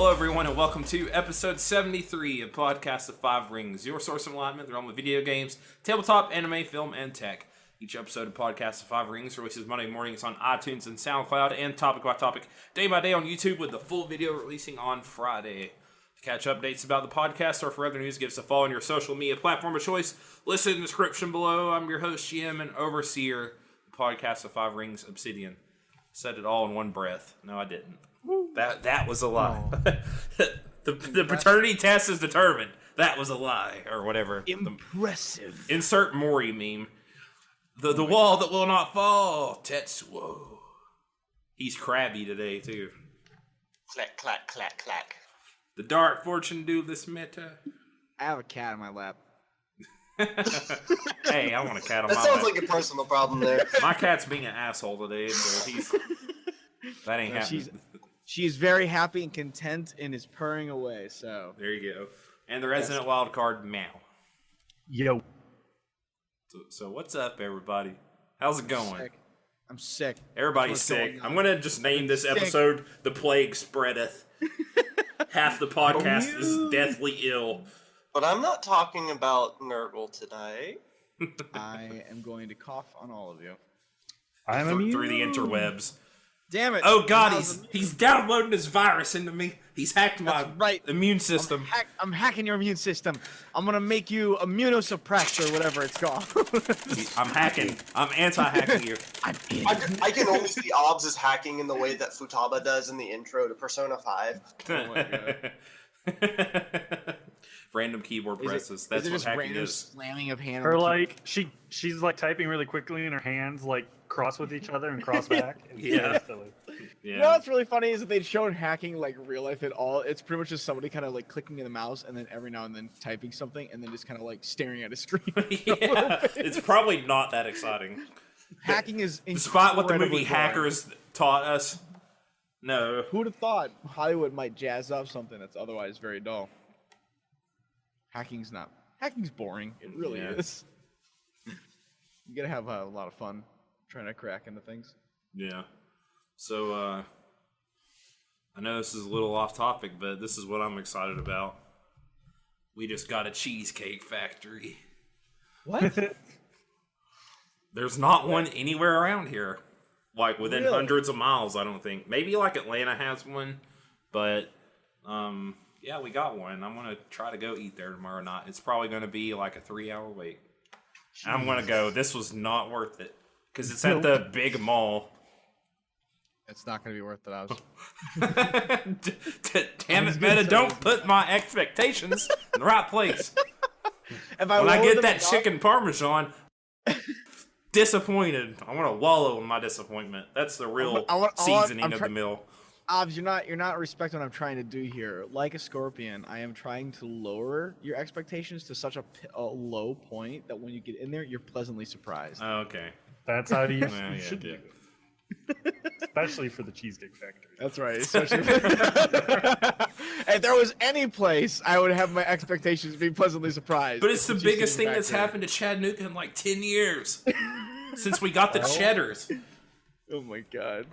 Hello everyone and welcome to episode 73 of Podcast of Five Rings, your source of enlightenment, the realm of video games, tabletop, anime, film, and tech. Each episode of Podcast of Five Rings releases Monday mornings on iTunes and SoundCloud and topic by topic, day by day on YouTube, with the full video releasing on Friday. To catch updates about the podcast or for other news, give us a follow on your social media platform of choice. Listen in the description below. I'm your host, GM and overseer of Podcast of Five Rings, Obsidian. Said it all in one breath. No, I didn't. That was a lie. Oh. the paternity test is determined. That was a lie, or whatever. Impressive. Insert Mori meme. The wall that will not fall. Tetsuo. He's crabby today too. Clack, clack, clack, clack. The dark fortune do this meta. I have a cat in my lap. Hey, I want a cat on my lap. That sounds like a personal problem there. My cat's being an asshole today, so that ain't happening. She is very happy and content and is purring away, so. There you go. And the resident wild card, Mao. Yo. So what's up, everybody? How's it going? I'm sick. Everybody's sick. I'm going to just name this episode, The Plague Spreadeth. Half the podcast is deathly ill. But I'm not talking about Nurgle today. I am going to cough on all of you. I'm immune. Through the interwebs. Damn it. Oh god, he's downloading this virus into me. He's hacked my immune system. I'm hacking your immune system. I'm gonna make you immunosuppressed or whatever it's called. I'm hacking. I'm anti-hacking you. I can only see Obs as hacking in the way that Futaba does in the intro to Persona 5. Oh my god. Random keyboard presses. That's what hacking is. Slamming of hand. Or like she's like typing really quickly and her hands like cross with each other and cross back. Yeah. You know what's really funny is that they'd shown hacking like real life at all. It's pretty much just somebody kind of like clicking in the mouse and then every now and then typing something and then just kind of like staring at a screen. Yeah, it's probably not that exciting. Hacking is despite what the movie Hackers taught us. No. Who would have thought Hollywood might jazz up something that's otherwise very dull? Hacking's boring. It really is. You gotta have a lot of fun trying to crack into things. Yeah. So, I know this is a little off topic, but this is what I'm excited about. We just got a cheesecake factory. What? There's not one anywhere around here. Like, within hundreds of miles, I don't think. Maybe, like, Atlanta has one, but, yeah, we got one. I'm going to try to go eat there tomorrow night. It's probably going to be, like, a 3-hour wait. Jeez. I'm going to go. This was not worth it. Because it's at the big mall. It's not going to be worth it. Damn it, Meta, don't put my expectations in the right place. When I get that chicken parmesan, disappointed. I want to wallow in my disappointment. That's the real seasoning of the meal. Obs, you're not respecting what I'm trying to do here. Like a scorpion, I am trying to lower your expectations to such a low point that when you get in there, you're pleasantly surprised. Oh, okay. That's how you should do it. Especially for the Cheesecake Factory. That's right. Especially if there was any place, I would have my expectations be pleasantly surprised. But it's the biggest thing that's happened to Chattanooga in like 10 years. Since we got the cheddars. Oh my god.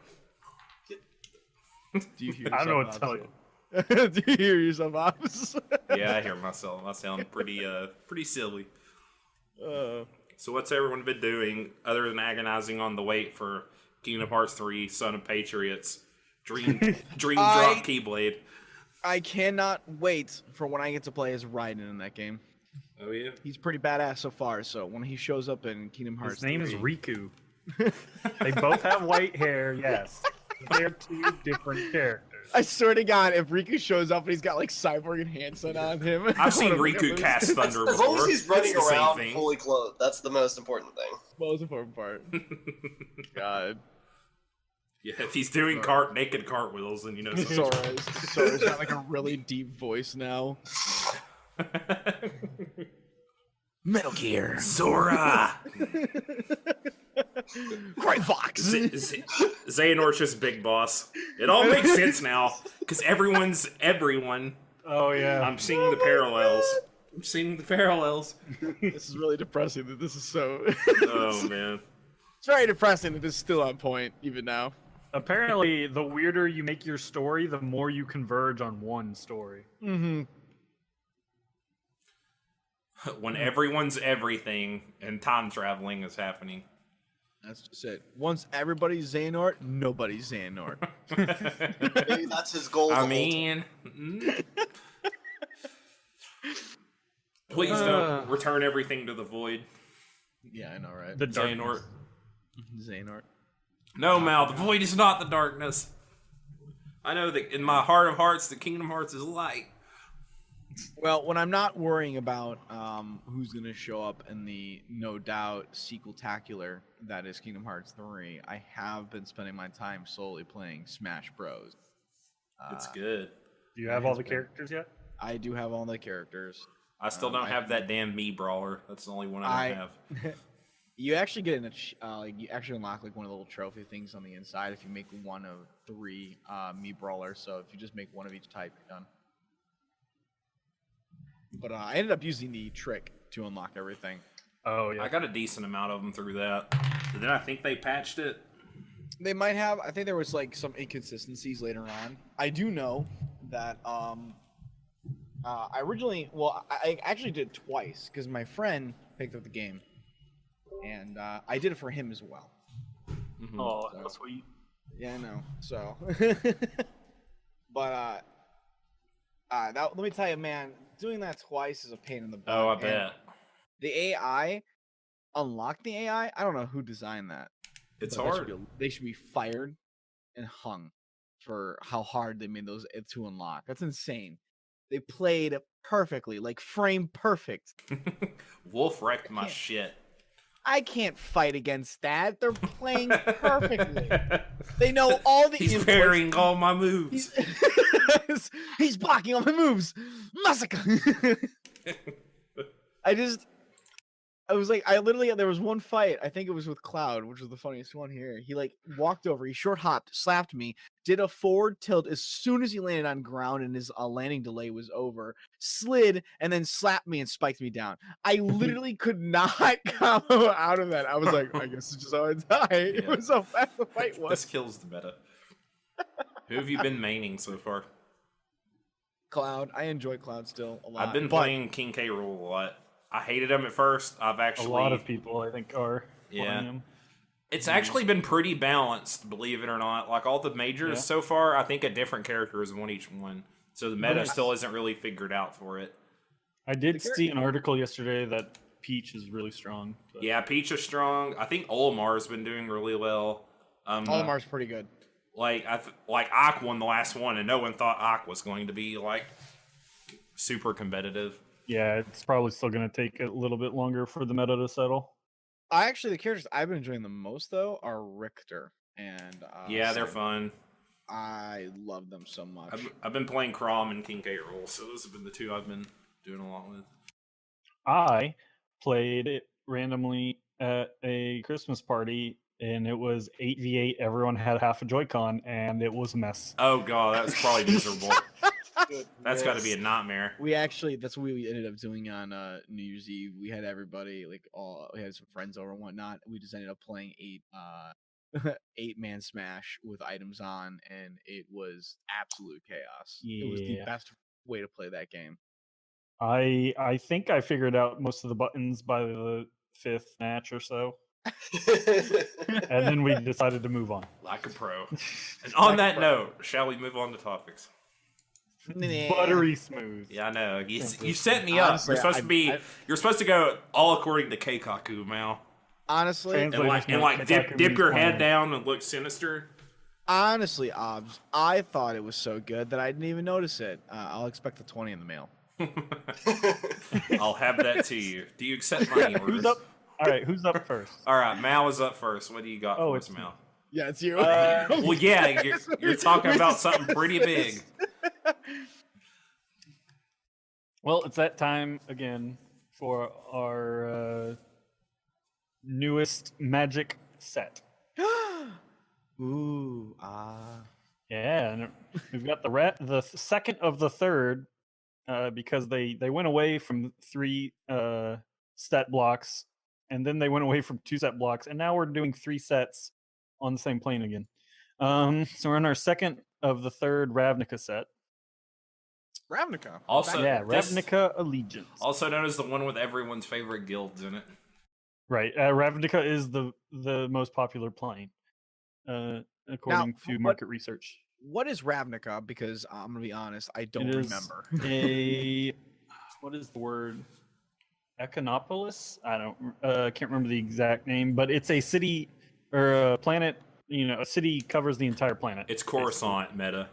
Do you hear yourself? I don't know what to tell you. Do you hear yourself, Ops? Yeah, I hear myself. I sound pretty silly. So what's everyone been doing other than agonizing on the wait for Kingdom Hearts 3, Son of Patriots, Dream Drop Keyblade? I cannot wait for when I get to play as Raiden in that game. Oh yeah? He's pretty badass so far, so when he shows up in Kingdom Hearts His name is Riku. They both have white hair, yes. They're two different characters. I swear to God, if Riku shows up and he's got like cyborg and Hanson on him. I've seen Riku cast thunder before. As long as he's running around thing. fully clothed, that's the most important thing. Most important part. God. Yeah, if he's doing naked cartwheels, then you know something. Sora's got like a really deep voice now. Metal Gear. Zora! Great Fox! Xehanort's just big boss. It all makes sense now, because everyone's everyone. Oh, yeah. I'm seeing the parallels. This is really depressing that this is so... Oh, man. It's very depressing that this is still on point, even now. Apparently, the weirder you make your story, the more you converge on one story. Mm-hmm. When everyone's everything and time traveling is happening. That's just it. Once everybody's Xehanort, nobody's Xehanort. Maybe that's his goal. I the whole mean, please don't return everything to the void. Yeah, I know, right? The Xehanort. darkness. Xehanort. No, Mal, the void is not the darkness. I know that in my heart of hearts, the Kingdom Hearts is light. Well, when I'm not worrying about who's going to show up in the no doubt sequel-tacular that is Kingdom Hearts 3, I have been spending my time solely playing Smash Bros. It's good. Do you have all the characters yet? I do have all the characters. I still don't have that damn me brawler. That's the only one I don't have. You actually get you actually unlock like one of the little trophy things on the inside if you make one of 3 me brawlers. So if you just make one of each type, you're done. But I ended up using the trick to unlock everything. Oh yeah. I got a decent amount of them through that. But then I think they patched it. They might have. I think there was like some inconsistencies later on. I do know that I originally, I actually did it twice because my friend picked up the game, and I did it for him as well. Mm-hmm. Oh, that's sweet. Yeah, I know. So, but let me tell you, man, doing that twice is a pain in the butt. Oh, I And bet. the AI, unlock the AI. I don't know who designed that. It's But hard. they should be fired and hung for how hard they made those to unlock. That's insane. They played perfectly, like frame perfect. Wolf wrecked my shit. I can't fight against that. They're playing perfectly. They know all the He's inputs. parrying all my moves. He's blocking all my moves. Massacre. I was like, there was one fight, I think it was with Cloud, which was the funniest one here. He like walked over, he short hopped, slapped me, did a forward tilt as soon as he landed on ground and his landing delay was over, slid, and then slapped me and spiked me down. I literally could not come out of that. I was like, I guess it's just how I die. It was so fast the fight was. This kills the meta. Who have you been maining so far? Cloud. I enjoy Cloud still a lot. I've been playing King K. Rool a lot. I hated him at first. I've actually A lot of people, I think, are playing him. It's actually been pretty balanced, believe it or not. Like all the majors so far, I think a different character has won each one. So the meta still isn't really figured out for it. I did see an article yesterday that Peach is really strong. But... Yeah, Peach is strong. I think Olimar's been doing really well. Olimar's pretty good. Like Ak won the last one, and no one thought Ak was going to be like super competitive. Yeah, it's probably still going to take a little bit longer for the meta to settle. The characters I've been enjoying the most though are Richter and they're fun. I love them so much. I've been playing Crom and King K. Rool, so those have been the two I've been doing a lot with. I played it randomly at a Christmas party, and it was 8v8. Everyone had half a Joy-Con, and it was a mess. Oh god, that was probably miserable. That's got to be a nightmare. We actually, that's what we ended up doing on New Year's Eve. We had everybody, we had some friends over and whatnot. We just ended up playing 8-man Smash with items on, and it was absolute chaos. Yeah. It was the best way to play that game. I think I figured out most of the buttons by the 5th match or so. And then we decided to move on. Like a pro. And on that note, shall we move on to topics? Buttery smooth. Yeah, I know. You set me up. Honestly, You're supposed to go all according to Keikaku, Mal. Honestly, And dip your head down and look sinister. Honestly, Obs, I thought it was so good that I didn't even notice it. I'll expect the 20 in the mail. I'll have that to you. Do you accept money orders? Who's up? All right, who's up first? All right, Mal is up first. What do you got for us, it's Mal? Yeah, it's you. Well, yeah, you're talking about something pretty big. Well, it's that time again for our newest magic set. Ooh, Yeah, and we've got the second of the third because they went away from 3 set blocks, and then they went away from 2 set blocks, and now we're doing 3 sets on the same plane again. So we're on our second of the third Ravnica set. Ravnica. Also, Yeah, this- Ravnica Allegiance. Also known as the one with everyone's favorite guilds in it. Right. Ravnica is the most popular plane, according to market research. What is Ravnica? Because I'm gonna be honest, I don't It is remember. what is the word? Econopolis? I can't remember the exact name, but it's a city or a planet. You know, a city covers the entire planet. It's Coruscant meta.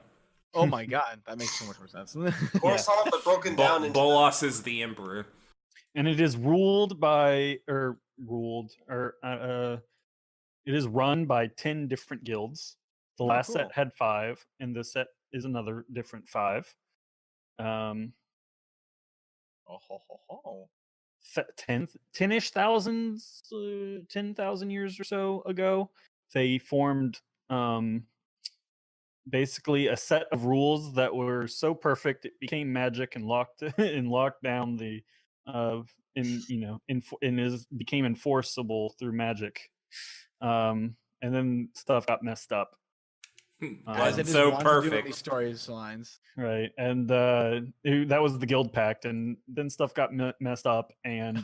Oh my god, that makes so much more sense. Coruscant, but broken down into Bolas is the emperor. And it is ruled by, it is run by 10 different guilds. The last cool. set had 5, and this set is another different 5. Oh, ho, ho, ho. 10-ish thousands, 10,000 years or so ago, they formed basically a set of rules that were so perfect it became magic and locked down the became enforceable through magic. And then stuff got messed up. As it is so wont to do with perfect. these stories lines. Right, and that was the guild pact, and then stuff got messed up, and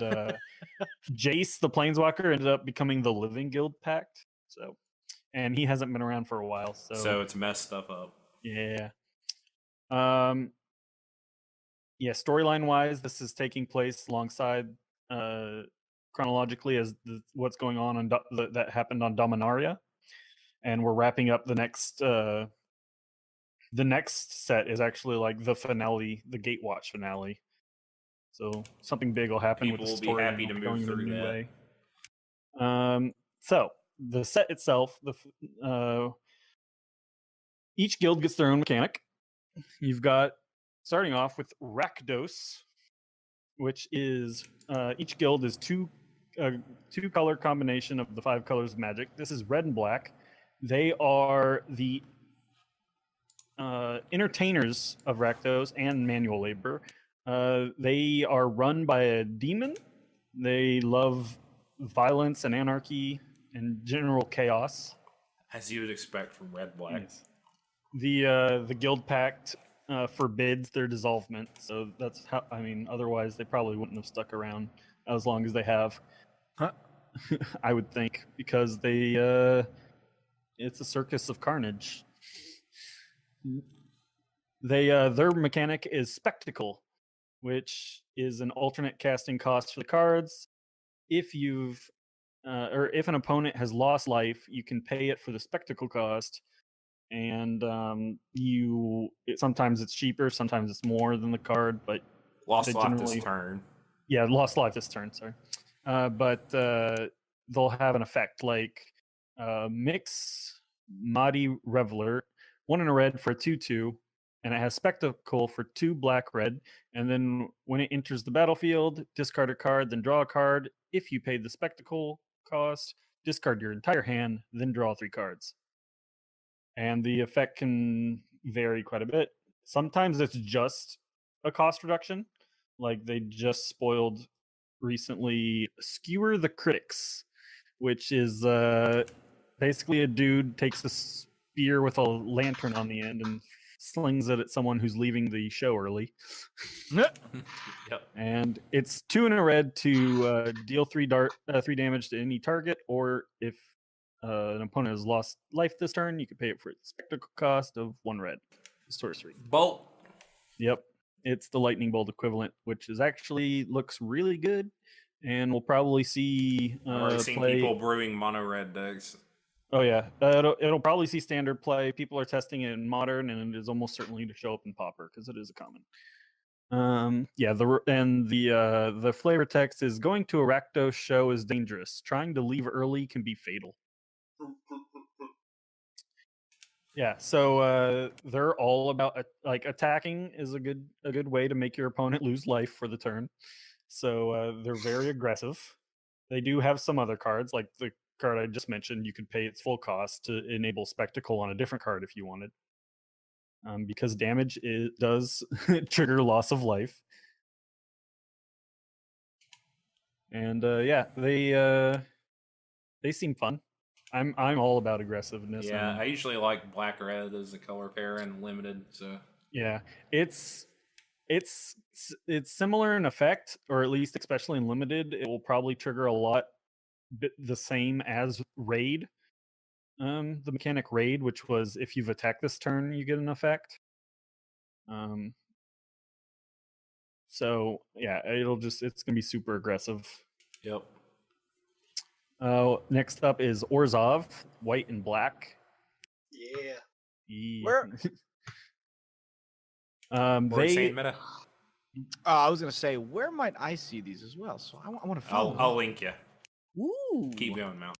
Jace the Planeswalker ended up becoming the Living Guild Pact. So, and he hasn't been around for a while. So it's messed stuff up. Yeah. Yeah, storyline wise, this is taking place alongside chronologically as what's going on that happened on Dominaria, and we're wrapping up the next set is actually like the finale, the Gatewatch finale. So something big will happen. People with the will be story happy and to going move in a through new that. way. So the set itself, each guild gets their own mechanic. You've got, starting off with Rakdos, which is each guild is two color combination of the 5 colors of magic. This is red and black. They are the entertainers of Rakdos and manual labor. They are run by a demon. They love violence and anarchy and general chaos. As you would expect from Red Black. Yes. The guild pact forbids their dissolvement, so that's how. I mean, otherwise they probably wouldn't have stuck around as long as they have. Huh? I would think, because they it's a circus of carnage. They their mechanic is spectacle, which is an alternate casting cost for the cards. If you've or if an opponent has lost life, you can pay it for the spectacle cost, and sometimes it's cheaper, sometimes it's more than the card, but Lost they life this turn. yeah, lost life this turn. Sorry, but they'll have an effect like Mix Mahdi Reveler, 1 in a red for a 2/2, and it has Spectacle for 2 black red. And then when it enters the battlefield, discard a card, then draw a card. If you paid the Spectacle cost, discard your entire hand, then draw 3 cards. And the effect can vary quite a bit. Sometimes it's just a cost reduction, like they just spoiled recently Skewer the Critics, which is basically a dude takes a spear with a lantern on the end and slings it at someone who's leaving the show early. Yep. And it's 2 in a red to deal 3 damage to any target, or if an opponent has lost life this turn, you can pay it for its spectacle cost of 1 red. Sorcery. Bolt. Yep. It's the lightning bolt equivalent, which is actually looks really good, and we'll probably see I've already seen people brewing mono red decks. Oh yeah, it'll probably see standard play. People are testing it in modern, and it is almost certainly to show up in Pauper because it is a common. Yeah, the flavor text is: going to a Rakdos show is dangerous. Trying to leave early can be fatal. Yeah, so they're all about like attacking is a good way to make your opponent lose life for the turn. So they're very aggressive. They do have some other cards, like the card I just mentioned. You could pay its full cost to enable Spectacle on a different card if you wanted, because damage does trigger loss of life. And yeah, they seem fun. I'm all about aggressiveness. Yeah, and I usually like black red as a color pair and limited. So yeah, it's similar in effect, or at least especially in limited, it will probably trigger a lot the same as raid. The mechanic raid, which was if you've attacked this turn, you get an effect. So yeah, it's gonna be super aggressive. yep. Next up is Orzhov, white and black. Yeah. Where? Or insane They meta. I was gonna say, where might I see these as well? So I want to follow. I'll link you. Ooh. Keep going, Mal.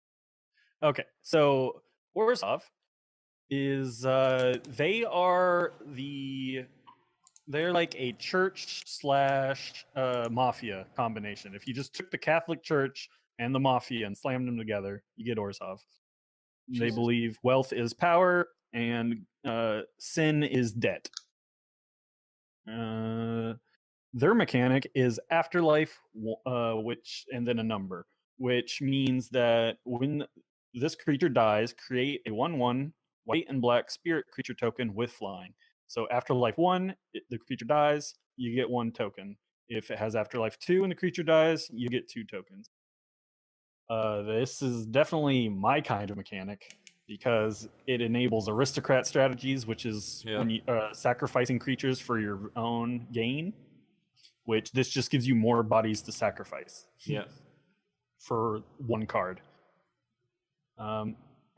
okay. So Orzhov is they're like a church slash mafia combination. If you just took the Catholic Church and the mafia and slammed them together, you get Orzhov. They believe wealth is power and sin is debt. Their mechanic is afterlife, and then a number, which means that when this creature dies, create a 1/1 white and black spirit creature token with flying. So afterlife 1, the creature dies, you get 1 token. If it has afterlife 2 and the creature dies, you get 2 tokens. This is definitely my kind of mechanic because it enables aristocrat strategies, which is when you sacrificing creatures for your own gain. Which this just gives you more bodies to sacrifice. Yeah. For 1 card.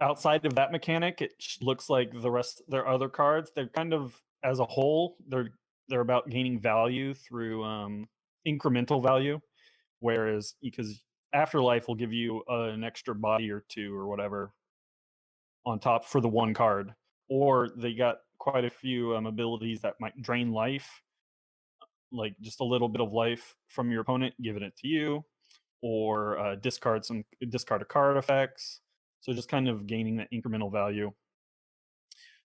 Outside of that mechanic, it looks like the rest their other cards, they're kind of as a whole, they're about gaining value through incremental value, whereas because Afterlife will give you an extra body or 2 or whatever on top for the 1 card, or they got quite a few abilities that might drain life, like just a little bit of life from your opponent, giving it to you, or discard a card effects. So just kind of gaining that incremental value.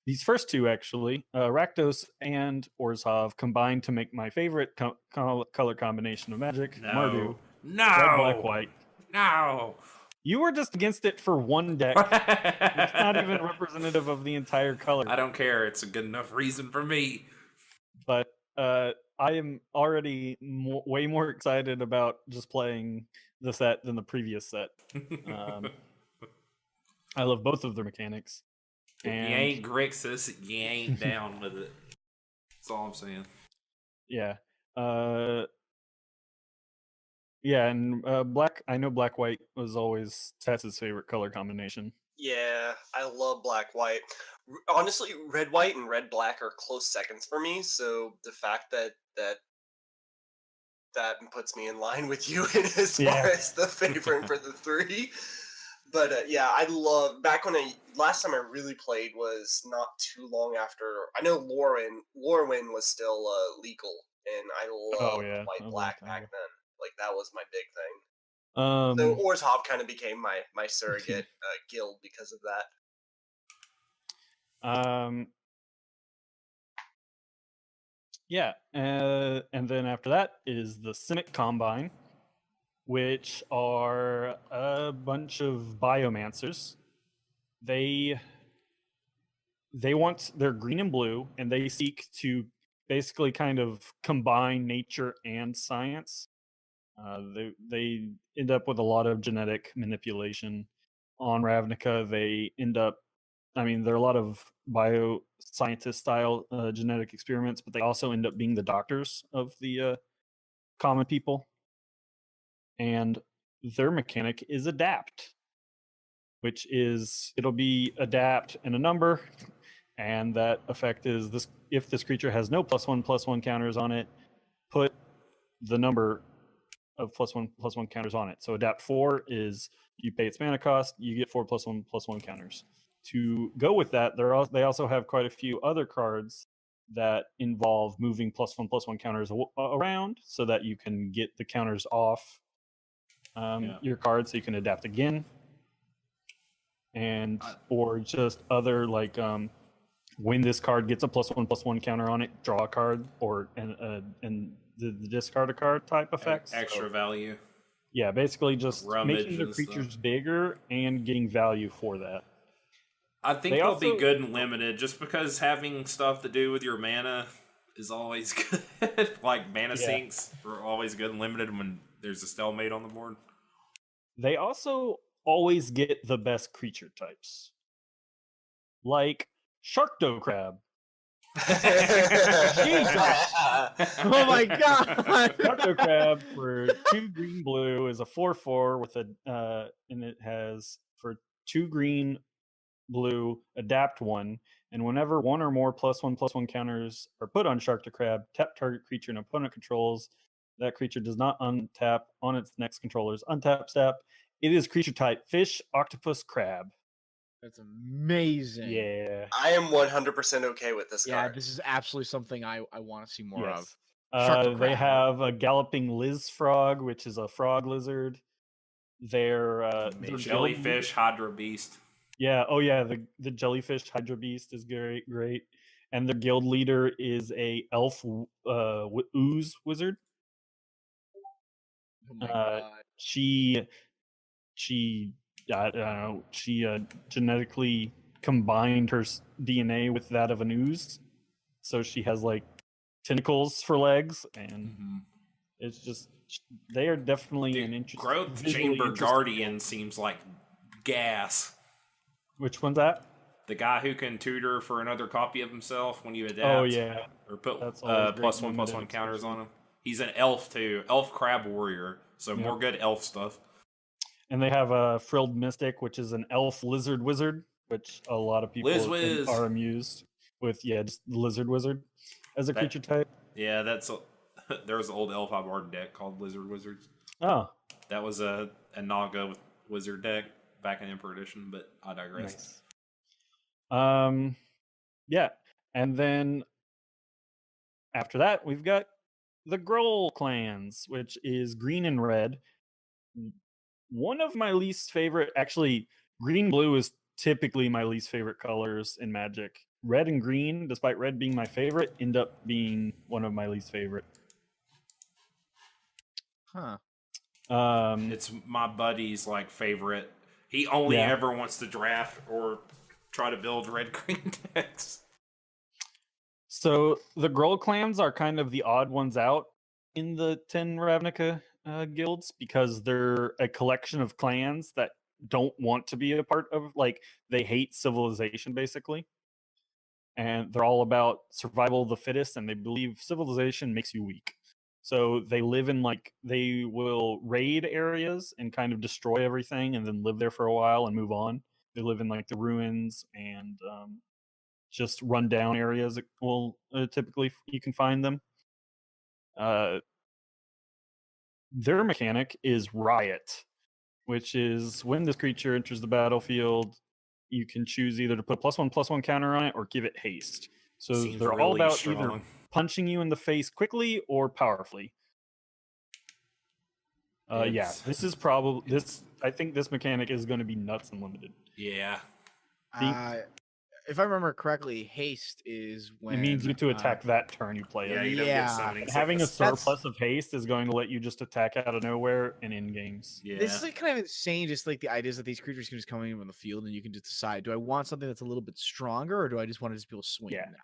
These first 2 actually, Rakdos and Orzhov, combined to make my favorite color combination of Magic, Mardu. No. Red, black, white. No. You were just against it for 1 deck. It's not even representative of the entire color. I don't care. It's a good enough reason for me. But I am already way more excited about just playing the set than the previous set. I love both of their mechanics. And you ain't Grixis, you ain't down with it. That's all I'm saying. Yeah. Yeah, and black. I know black white was always Tats's favorite color combination. Yeah, I love black white. Honestly, red white and red black are close seconds for me. So the fact that puts me in line with you as far as the favorite for the 3. But yeah, I love back when last time I really played was not too long after. I know Lorwyn was still legal, and I loved white black back then. Like that was my big thing. So Orzhov kind of became my surrogate guild because of that. Yeah, and then after that is the Cynic Combine, which are a bunch of biomancers. They're green and blue, and they seek to basically kind of combine nature and science. They end up with a lot of genetic manipulation. On Ravnica, they end up, there are a lot of bioscientist style genetic experiments, but they also end up being the doctors of the common people. And their mechanic is adapt, which is it'll be adapt and a number, and that effect is this: if this creature has no +1/+1 counters on it, put the number of +1/+1 counters on it. So adapt 4 is you pay its mana cost, you get 4 +1/+1 counters. To go with that, they also have quite a few other cards that involve moving +1/+1 counters around so that you can get the counters off your card, so you can adapt again, and or just other like when this card gets a +1/+1 counter on it, draw a card, or and the discard a card type effects. Extra value. Yeah, basically just Rummage making the and stuff. creatures bigger and getting value for that. I think They they'll also- be good and limited, just because having stuff to do with your mana is always good. Like mana Yeah. sinks are always good and limited when there's a stalemate on the board. They also always get the best creature types. Like Sharkdo Crab. Oh my god! Sharkdo Crab for 2 green blue is a 4/4 with a and it has for 2 green blue adapt 1, and whenever 1 or more +1/+1 counters are put on Sharkdo Crab, tap target creature an opponent controls. That creature does not untap on its next controller's untap step. It is creature type fish, octopus, crab. That's amazing. Yeah. I am 100% okay with this Yeah, card. this is absolutely something I want to see more of. Yes. Sharkdo They Crab. have a galloping Liz frog, which is a frog lizard. Their guild Jellyfish, Hydra Beast. Yeah. Oh, yeah. The jellyfish Hydra Beast is great, and their guild leader is a elf ooze wizard. Oh my god. She I don't know. She genetically combined her DNA with that of an ooze, so she has like tentacles for legs, and it's just they are definitely an interesting. Growth visually Chamber interesting Guardian build. seems like gas. Which one's that? The guy who can tutor for another copy of himself when you adapt. Oh yeah, Or put That's always great +1/+1 counters on him. He's an elf too. Elf crab warrior. So more good elf stuff. and they have a frilled mystic, which is an elf lizard wizard, which a lot of people Liz-Wiz. are amused with. Yeah, just lizard wizard as a That- creature type. Yeah, there was an old elf high bard deck called Lizard Wizards. Oh, That was a Naga with wizard deck back in Emperor Edition, but I digress. nice. Yeah, and then after that we've got the Groll clans, which is green and red. One of my least favorite, actually, green blue is typically my least favorite colors in Magic. Red and green, despite red being my favorite, end up being one of my least favorite. Huh. It's my buddy's like favorite. He only Yeah. ever wants to draft or try to build red green decks. So the Groll clans are kind of the odd ones out in the 10 Ravnica guilds, because they're a collection of clans that don't want to be a part of, like, they hate civilization basically. And they're all about survival of the fittest, and they believe civilization makes you weak. So they live in, like, they will raid areas and kind of destroy everything and then live there for a while and move on. They live in like the ruins and just run down areas. Well, typically you can find them. Their mechanic is Riot, which is when this creature enters the battlefield, you can choose either to put a +1/+1 counter on it or give it haste. So Seems they're all really about either strong. punching you in the face quickly or powerfully. Yeah, It's- this is probably this. I think this mechanic is going to be nuts and limited. Yeah. If I remember correctly, haste is when It means you get to attack that turn you play Yeah, it. you don't Yeah. get summoning Having a sickness. surplus of haste is going to let you just attack out of nowhere and in games. Yeah. This is like kind of insane. Just like the ideas that these creatures can just come in on the field, and you can just decide: do I want something that's a little bit stronger, or do I just want to just be able to swing? Yeah. Now?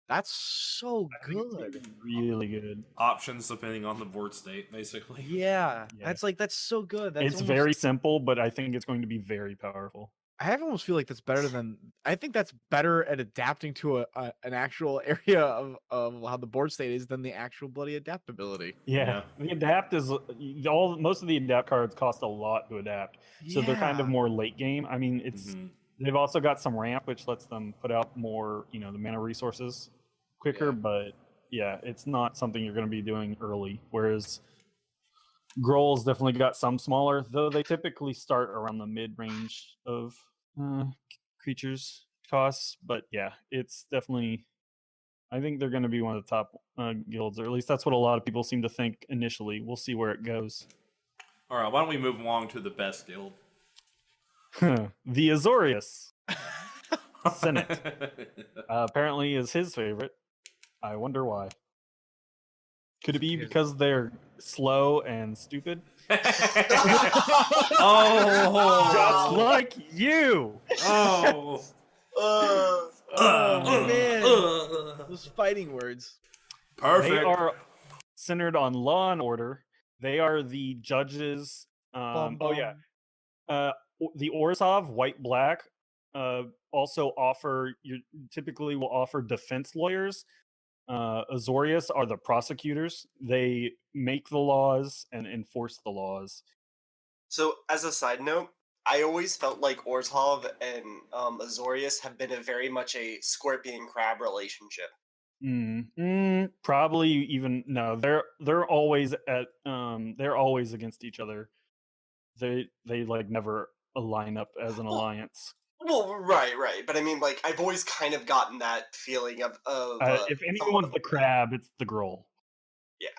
That's so I think it's gonna good. be really good. Options depending on the board state, basically. Yeah, Yeah. that's so good. That's It's almost, very simple, but I think it's going to be very powerful. I almost feel like that's better than. I think that's better at adapting to an actual area of how the board state is than the actual bloody adaptability. Yeah, the adapt is most of the adapt cards cost a lot to adapt, so they're kind of Yeah. more late game. I mean, it's they've also got some ramp, which lets them put out more, the mana resources quicker. Yeah. But yeah, it's not something you're going to be doing early. Whereas Groll's definitely got some smaller, though they typically start around the mid range of creatures costs. But yeah, it's definitely. I think they're going to be one of the top guilds, or at least that's what a lot of people seem to think initially. We'll see where it goes. All right, why don't we move along to the best guild? The Azorius Senate apparently is his favorite. I wonder why. Could it be because they're slow and stupid? Oh, Just like you. oh, Oh man, those fighting words. perfect. They are centered on law and order. They are the judges. Bum, Oh yeah, bum. the Orzhov, white black, also offer you typically will offer defense lawyers. Azorius are the prosecutors. They make the laws and enforce the laws. So, as a side note, I always felt like Orzhov and Azorius have been very much a scorpion crab relationship. Probably even no. They're always against each other. They like never line up as an Well, alliance. Well, right, but I mean, like, I've always kind of gotten that feeling of If somewhat anyone's of the crab, it's the Groll. yeah.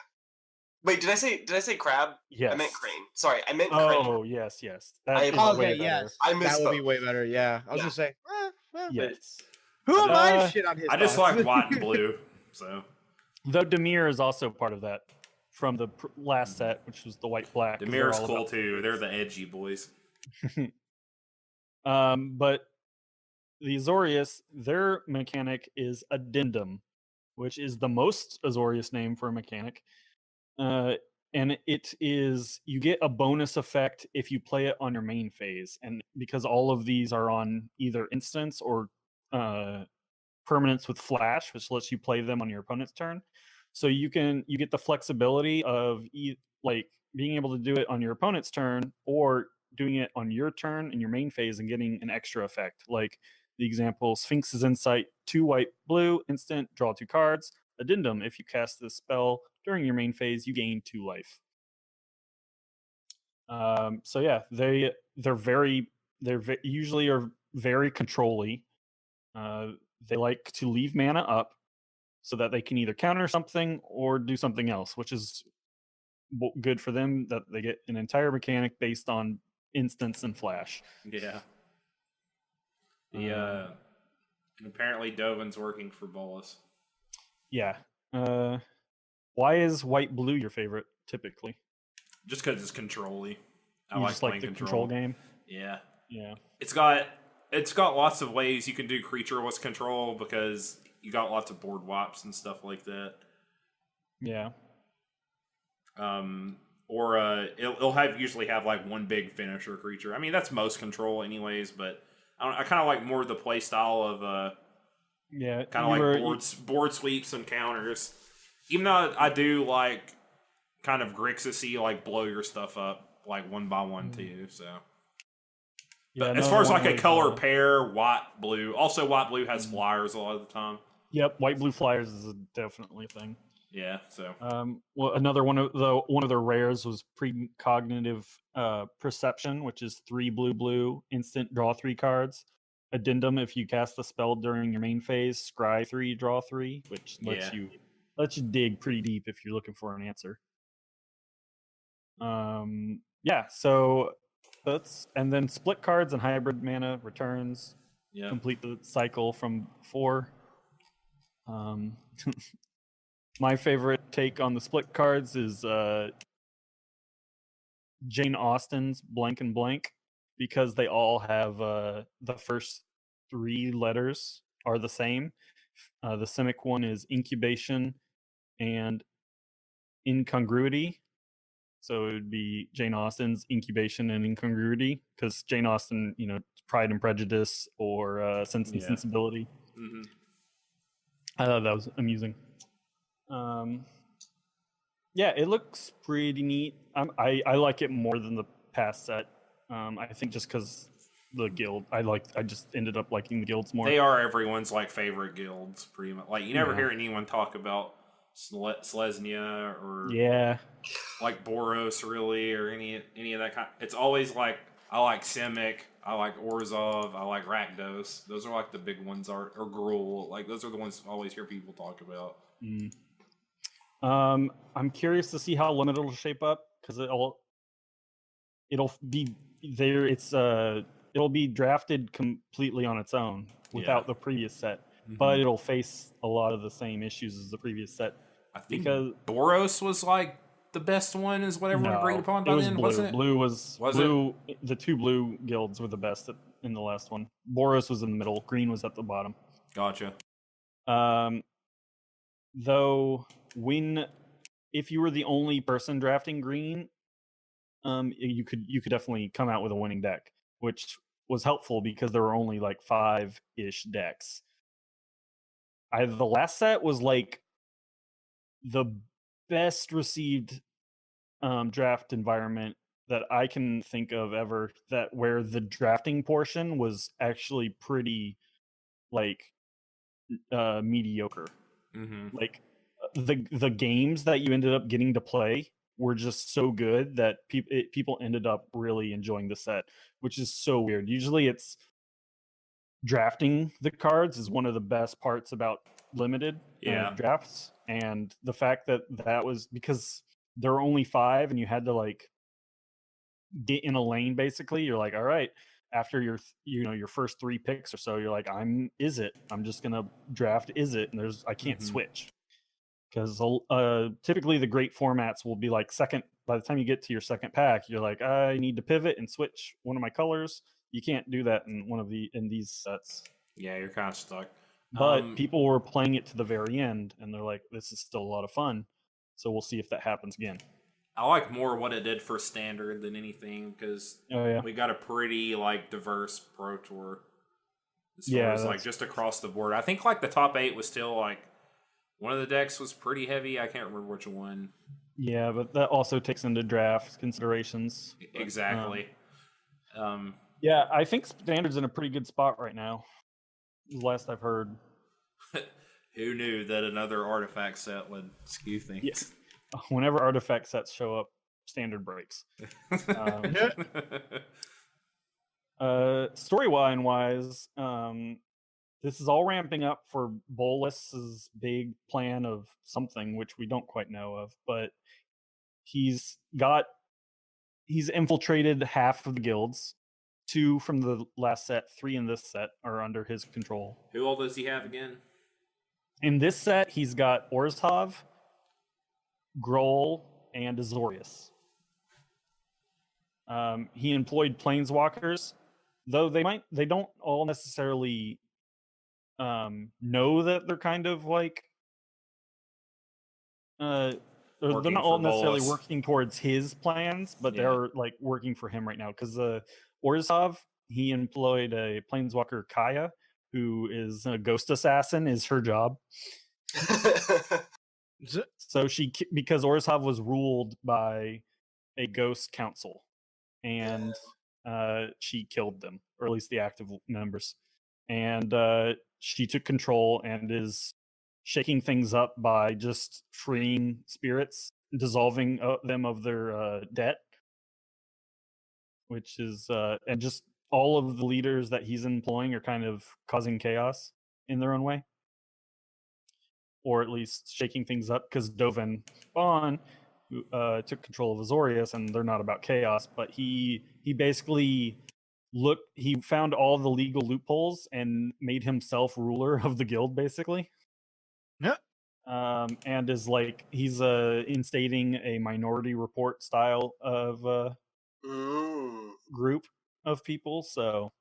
Wait, did I say crab? I meant Yes. crane. Sorry, I meant crane. Oh yes. I That is apologize. way Okay, better. yes, I that would be misspoke. way better. Yeah, I was Yeah. gonna say. Yes. Who am I to Uh, shit on his? I just thoughts? like white and blue. So Though Demir is also part of that from the last set, which was the white black. 'cause they're Demir's all cool about too. They're spirits. the edgy boys. But the Azorius, their mechanic is addendum, which is the most Azorius name for a mechanic. And it is you get a bonus effect if you play it on your main phase, and because all of these are on either instance or permanents with flash, which lets you play them on your opponent's turn. So you get the flexibility of like being able to do it on your opponent's turn or doing it on your turn in your main phase and getting an extra effect. Like the example, Sphinx's Insight, 2 white, blue, instant, draw 2 cards. Addendum, if you cast this spell during your main phase, you gain 2 life. So yeah, they're usually are very control-y. They like to leave mana up so that they can either counter something or do something else, which is good for them that they get an entire mechanic based on instance and flash. Yeah. And apparently Dovin's working for Bolus. Yeah. Why is white blue your favorite typically? Just because it's control-y. I You like just playing like the control. game? Yeah. Yeah. It's got lots of ways you can do creatureless control because you got lots of board wipes and stuff like that. Yeah. Or it'll usually have like one big finisher creature. I mean that's most control anyways, but I kind of like more the play style of Yeah. kind of like board sweeps and counters. Even though I do like kind of Grixis-y, like blow your stuff up like one by one too. So Yeah, but as far as like a color pair, white blue. Also, white blue has flyers a lot of the time. Yep, white blue flyers is definitely a thing. Yeah. So Well, another one of their rares was precognitive perception, which is 3 blue, instant, draw 3 cards. Addendum, if you cast the spell during your main phase, scry 3, draw 3, which lets you dig pretty deep if you're looking for an answer. Yeah, so and then split cards and hybrid mana returns. yeah. Complete the cycle from 4. My favorite take on the split cards is Jane Austen's Blank and Blank, because they all have the first 3 letters are the same. The Simic one is incubation and incongruity. So it would be Jane Austen's incubation and incongruity, because Jane Austen, Pride and Prejudice or Sense and Sensibility. Mm-hmm. I thought that was amusing. Yeah, it looks pretty neat. I like it more than the past set. I think just because the guild, I just ended up liking the guilds more. They are everyone's like favorite guilds, pretty much. Like you never hear anyone talk about Selesnya or like Boros really, or any of that kind. It's always like I like Simic, I like Orzhov, I like Rakdos. Those are like the big ones, or Gruul. Like those are the ones I always hear people talk about. I'm curious to see how limited will shape up, because it'll be there. It'll be drafted completely on its own without the previous set, but it'll face a lot of the same issues as the previous set. I think because Boros was like the best one, is what everyone agreed No, upon it by was then, blue. wasn't it? Blue was Was blue. The two blue guilds were the best in the last one. Boros was in the middle. Green was at the bottom. Gotcha. Though if you were the only person drafting green, you could definitely come out with a winning deck, which was helpful because there were only like 5-ish decks. The last set was like the best received draft environment that I can think of ever, that where the drafting portion was actually pretty like mediocre. Mm-hmm. Like the games that you ended up getting to play were just so good that people ended up really enjoying the set, which is so weird. Usually it's drafting the cards is one of the best parts about limited drafts, and the fact that was because there were only 5 and you had to like get in a lane. Basically, you're like, all right, after your first 3 picks or so, you're like, I'm just gonna draft and I can't switch, because typically the great formats will be like by the time you get to your second pack, you're like, I need to pivot and switch one of my colors. You can't do that in these sets. Yeah, you're kind of stuck. But people were playing it to the very end, and they're like, this is still a lot of fun. So we'll see if that happens again. I like more what it did for standard than anything, because we got a pretty like diverse Pro Tour as far as like just across the board. I think like the top 8 was still like one of the decks was pretty heavy. I can't remember which one. Yeah, but that also takes into draft considerations. Exactly. Yeah, I think standard's in a pretty good spot right now. Last I've heard. Who knew that another artifact set would skew things? Yes. Whenever artifact sets show up, standard breaks. Storyline wise, this is all ramping up for Bolus's big plan of something which we don't quite know of, but he's infiltrated half of the guilds. 2 from the last set, 3 in this set are under his control. Who all does he have again? In this set, he's got Orzhov, Grohl, and Azorius. He employed planeswalkers, though they don't all necessarily know that they're kind of like they're not all necessarily working towards his plans, but they're like working for him right now, because Orzhov, he employed a planeswalker, Kaya, who is a ghost assassin, is her job. So because Orzhov was ruled by a ghost council, and she killed them, or at least the active members, and she took control and is shaking things up by just freeing spirits, dissolving them of their debt, which is and just all of the leaders that he's employing are kind of causing chaos in their own way, or at least shaking things up, because Dovin Bond took control of Azorius, and they're not about chaos, but he basically he found all the legal loopholes and made himself ruler of the guild, basically. Yeah. And is like, he's instating a minority report style of group of people, so,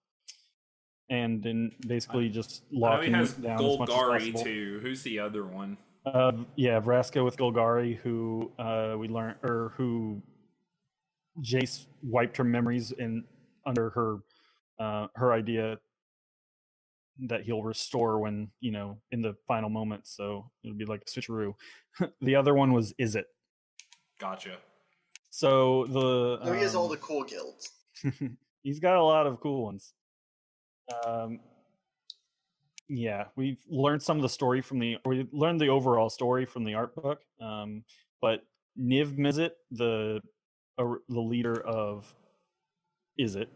and then basically just locking down as much as possible. Too. Who's the other one? Vraska with Golgari, who we learned, or who Jace wiped her memories under her idea that he'll restore when, in the final moments, so it'll be like a switcheroo. The other one was Izzet. Gotcha. So he has all the cool guilds. He's got a lot of cool ones. Yeah, we've learned some of the story we learned the overall story from the art book. But Niv Mizzet, the leader of Izzet,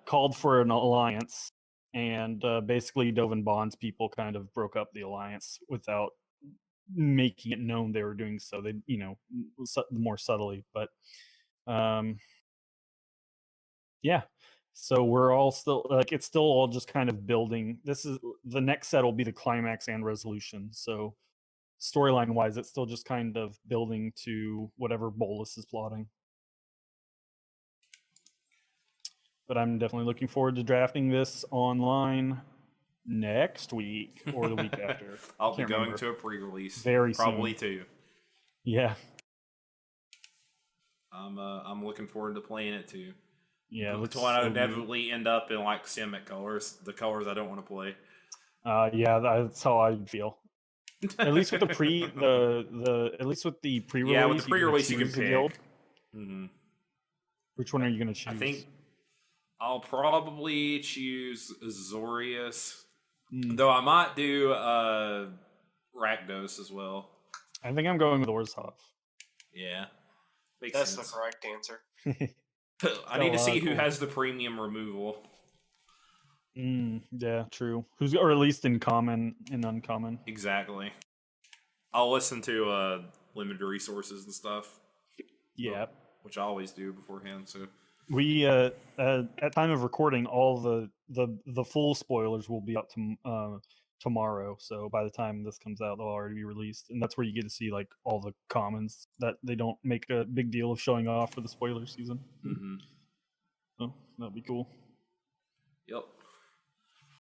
called for an alliance, and basically Dovin Bond's people kind of broke up the alliance without making it known they were doing so. They, more subtly, but yeah. So we're all still like, it's still all just kind of building. This is the next set will be the climax and resolution. So storyline wise, it's still just kind of building to whatever Bolus is plotting. But I'm definitely looking forward to drafting this online next week or the week after. I'll be Can't going remember. to a pre-release. Very probably soon. two. Yeah. I'm looking forward to playing it too. Yeah. It's one I inevitably end up in like Simic colors, the colors I don't want to play. Yeah, that's how I feel. At least with the at least with the pre-release. Yeah, with the pre-release you can choose the pick. guild. Mm-hmm. Which one are you going to choose? I think I'll probably choose Azorius, though I might do Rakdos as well. I think I'm going with Orzhov. Yeah, makes That's sense. the correct answer. I need to see who has the premium removal. Yeah, true. Or at least in common and uncommon. Exactly. I'll listen to limited resources and stuff. Yeah, which I always do beforehand. So we at time of recording, all the full spoilers will be up tomorrow. So by the time this comes out, they'll already be released, and that's where you get to see like all the commons that they don't make a big deal of showing off for the spoiler season. Mm-hmm. So that'd be cool. Yep.